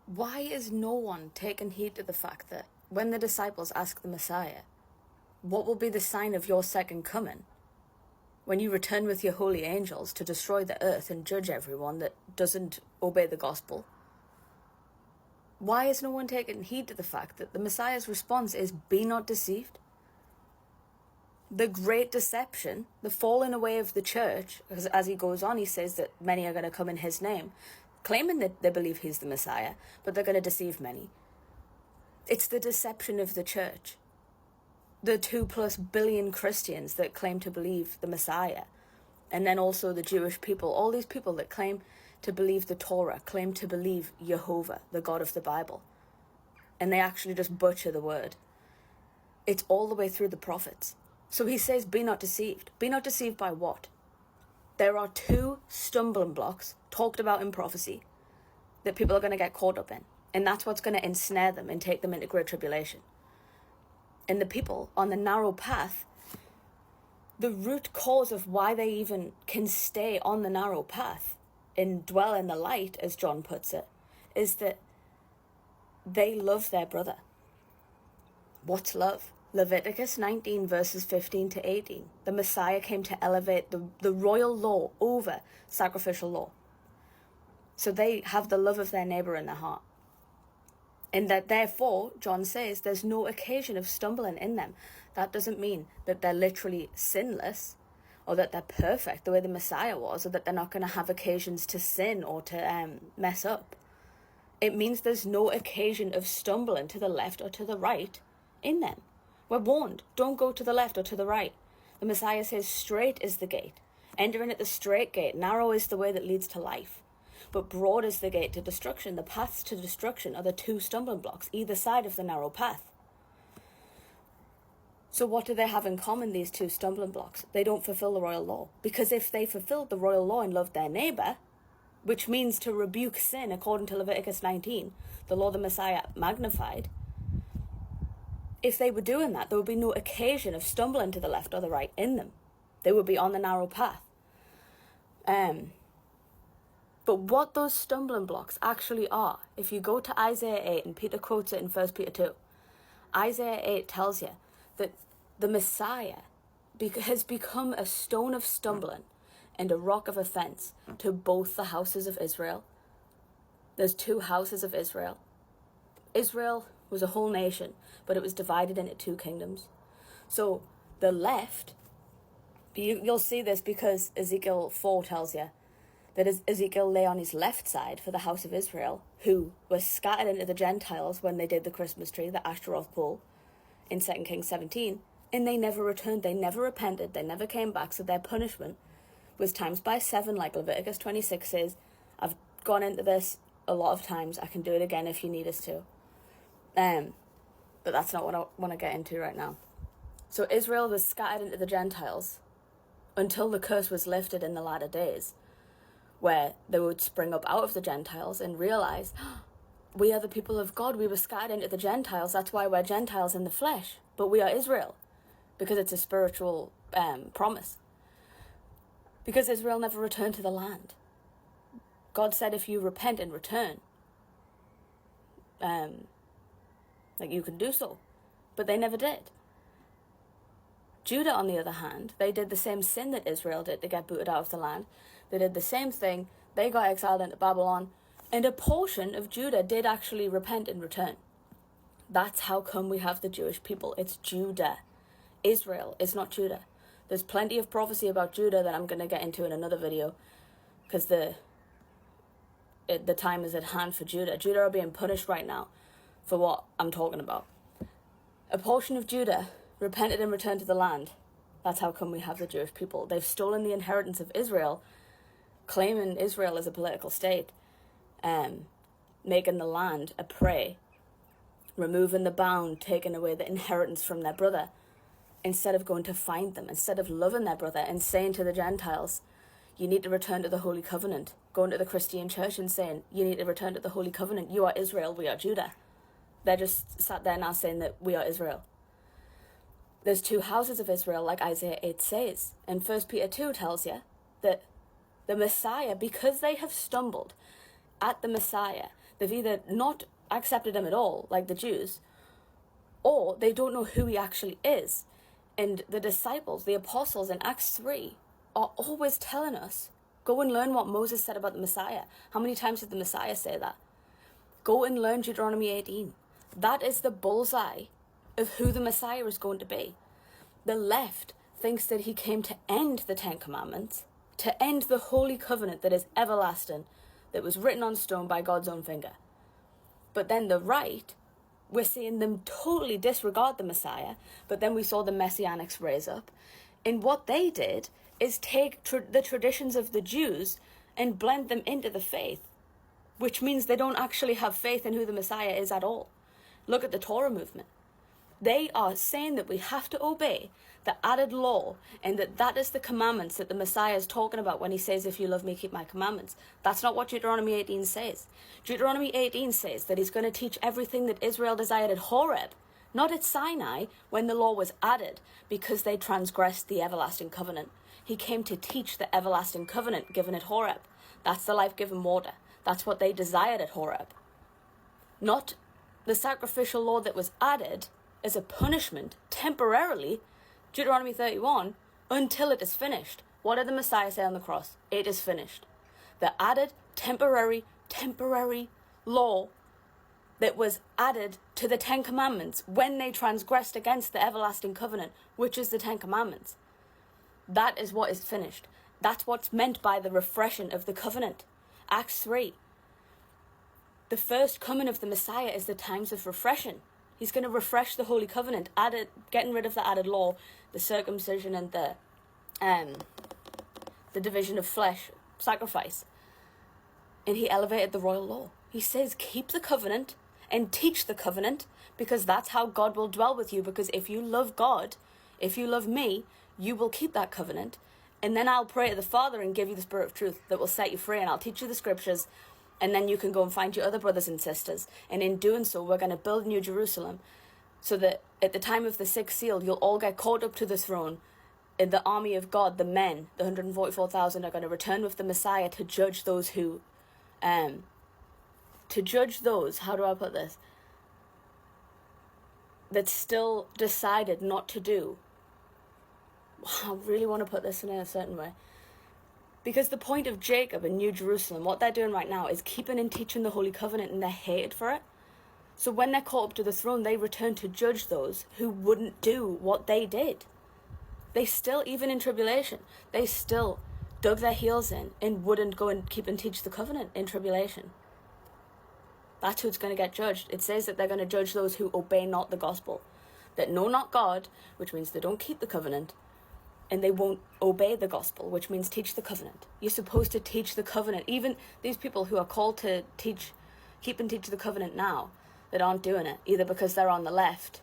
Why is no one taking heed to the fact that when the disciples ask the Messiah, what will be the sign of your second coming? When you return with your holy angels to destroy the earth and judge everyone that doesn't obey the gospel? Why is no one taking heed to the fact that the Messiah's response is, be not deceived? The great deception, the falling away of the church, as he goes on, he says that many are going to come in his name, claiming that they believe he's the Messiah, but they're going to deceive many. It's the deception of the church. The 2+ billion Christians that claim to believe the Messiah, and then also the Jewish people, all these people that claim to believe the Torah, claim to believe Jehovah, the God of the Bible, and they actually just butcher the word. It's all the way through the prophets. So he says, be not deceived. Be not deceived by what? There are 2 stumbling blocks talked about in prophecy that people are going to get caught up in, and that's what's going to ensnare them and take them into great tribulation. And the people on the narrow path, the root cause of why they even can stay on the narrow path and dwell in the light, as John puts it, is that they love their brother. What's love? Leviticus 19 verses 15 to 18. The Messiah came to elevate the royal law over sacrificial law. So they have the love of their neighbor in their heart. And that therefore, John says, there's no occasion of stumbling in them. That doesn't mean that they're literally sinless or that they're perfect the way the Messiah was, or that they're not going to have occasions to sin or to mess up. It means there's no occasion of stumbling to the left or to the right in them. We're warned, don't go to the left or to the right. The Messiah says, straight is the gate. Enter in at the straight gate. Narrow is the way that leads to life. But broad is the gate to destruction. The paths to destruction are the 2 stumbling blocks, either side of the narrow path. So what do they have in common, these 2 stumbling blocks? They don't fulfill the royal law. Because if they fulfilled the royal law and loved their neighbor, which means to rebuke sin according to Leviticus 19, the law the Messiah magnified, if they were doing that, there would be no occasion of stumbling to the left or the right in them. They would be on the narrow path. But what those stumbling blocks actually are, if you go to Isaiah 8, and Peter quotes it in 1 Peter 2, Isaiah 8 tells you that the Messiah has become a stone of stumbling and a rock of offense to both the houses of Israel. There's 2 houses of Israel. Israel was a whole nation, but it was divided into 2 kingdoms. So the left, you'll see this because Ezekiel 4 tells you that Ezekiel lay on his left side for the house of Israel, who were scattered into the Gentiles when they did the Christmas tree, the Ashtaroth pole, in 2 Kings 17, and they never returned, they never repented, they never came back, so their punishment was times by 7, like Leviticus 26 says. I've gone into this a lot of times, I can do it again if you need us to. But that's not what I want to get into right now. So Israel was scattered into the Gentiles until the curse was lifted in the latter days, where they would spring up out of the Gentiles and realize, we are the people of God, we were scattered into the Gentiles, that's why we're Gentiles in the flesh, but we are Israel, because it's a spiritual promise. Because Israel never returned to the land. God said if you repent and return, like you can do so, but they never did. Judah, on the other hand, they did the same sin that Israel did to get booted out of the land. They did the same thing. They got exiled into Babylon, and a portion of Judah did actually repent and return. That's how come we have the Jewish people. It's Judah. Israel is not Judah. There's plenty of prophecy about Judah that I'm going to get into in another video, because the time is at hand for Judah. Judah are being punished right now for what I'm talking about. A portion of Judah repented and returned to the land. That's how come we have the Jewish people. They've stolen the inheritance of Israel, claiming Israel as a political state, making the land a prey, removing the bound, taking away the inheritance from their brother, instead of going to find them, instead of loving their brother and saying to the Gentiles, you need to return to the Holy Covenant, going to the Christian church and saying, you need to return to the Holy Covenant, you are Israel, we are Judah. They're just sat there now saying that we are Israel. There's 2 houses of Israel, like Isaiah 8 says. And 1 Peter 2 tells you that the Messiah, because they have stumbled at the Messiah, They've either not accepted him at all, like the Jews, or they don't know who he actually is. And the disciples, the apostles in Acts 3, are always telling us, go and learn what Moses said about the Messiah. How many times did the Messiah say that? Go and learn Deuteronomy 18. That is the bullseye of who the Messiah is going to be. The left thinks that he came to end the Ten Commandments, to end the holy covenant that is everlasting, that was written on stone by God's own finger. But then the right, we're seeing them totally disregard the Messiah, but then we saw the Messianics raise up. And what they did is take the traditions of the Jews and blend them into the faith, which means they don't actually have faith in who the Messiah is at all. Look at the Torah movement. They are saying that we have to obey the added law, and that is the commandments that the Messiah is talking about when he says, if you love me, keep my commandments. That's not what Deuteronomy 18 says. Deuteronomy 18 says that he's going to teach everything that Israel desired at Horeb, not at Sinai, when the law was added, because they transgressed the everlasting covenant. He came to teach the everlasting covenant given at Horeb. That's the life-giving water. That's what they desired at Horeb. Not the sacrificial law that was added as a punishment, temporarily, Deuteronomy 31, until it is finished. What did the Messiah say on the cross? It is finished. The added temporary law that was added to the Ten Commandments when they transgressed against the everlasting covenant, which is the Ten Commandments. That is what is finished. That's what's meant by the refreshing of the covenant. Acts 3. The first coming of the Messiah is the times of refreshing. He's going to refresh the Holy Covenant, getting rid of the added law, the circumcision and the division of flesh, sacrifice. And he elevated the royal law. He says, keep the covenant and teach the covenant, because that's how God will dwell with you. Because if you love God, if you love me, you will keep that covenant. And then I'll pray to the Father and give you the Spirit of truth that will set you free. And I'll teach you the scriptures. And then you can go and find your other brothers and sisters. And in doing so, we're going to build New Jerusalem so that at the time of the sixth seal, you'll all get caught up to the throne. And the army of God, the men, the 144,000, are going to return with the Messiah to judge those who, how do I put this, that still decided not to do. I really want to put this in a certain way. Because the point of Jacob and New Jerusalem, what they're doing right now is keeping and teaching the Holy Covenant, and they're hated for it. So when they're caught up to the throne, they return to judge those who wouldn't do what they did. They still, even in tribulation, they still dug their heels in and wouldn't go and keep and teach the covenant in tribulation. That's who's going to get judged. It says that they're going to judge those who obey not the gospel, that know not God, which means they don't keep the covenant, and they won't obey the gospel, which means teach the covenant. You're supposed to teach the covenant. Even these people who are called to keep and teach the covenant now, that aren't doing it, either because they're on the left,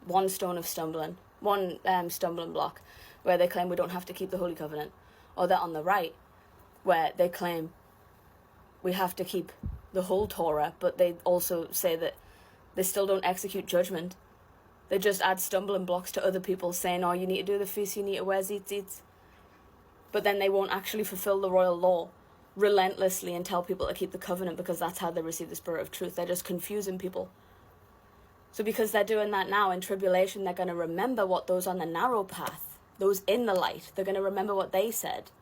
one stumbling block, where they claim we don't have to keep the Holy Covenant, or they're on the right, where they claim we have to keep the whole Torah, but they also say that they still don't execute judgment. They just add stumbling blocks to other people, saying, oh, you need to do the feast, you need to wear tzitzit. But then they won't actually fulfill the royal law relentlessly and tell people to keep the covenant, because that's how they receive the Spirit of truth. They're just confusing people. So because they're doing that now in tribulation, they're going to remember what those on the narrow path, those in the light, they're going to remember what they said.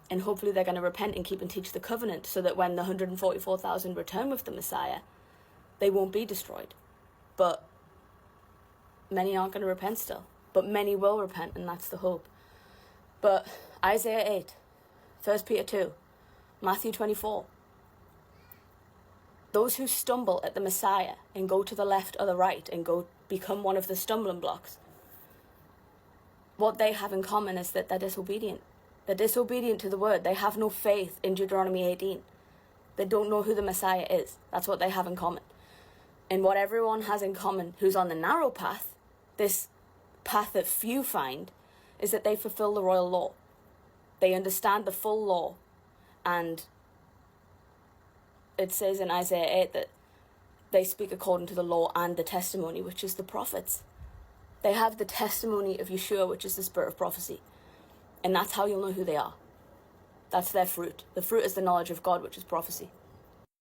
And hopefully they're going to repent and keep and teach the covenant, so that when the 144,000 return with the Messiah, they won't be destroyed. But many aren't going to repent still. But many will repent, and that's the hope. But Isaiah 8, 1 Peter 2, Matthew 24. Those who stumble at the Messiah and go to the left or the right and go become one of the stumbling blocks, what they have in common is that they're disobedient. They're disobedient to the word. They have no faith in Deuteronomy 18. They don't know who the Messiah is. That's what they have in common. And what everyone has in common who's on the narrow path, this path that few find, is that they fulfill the royal law. They understand the full law. And it says in Isaiah 8 that they speak according to the law and the testimony, which is the prophets. They have the testimony of Yeshua, which is the spirit of prophecy. And that's how you'll know who they are. That's their fruit. The fruit is the knowledge of God, which is prophecy.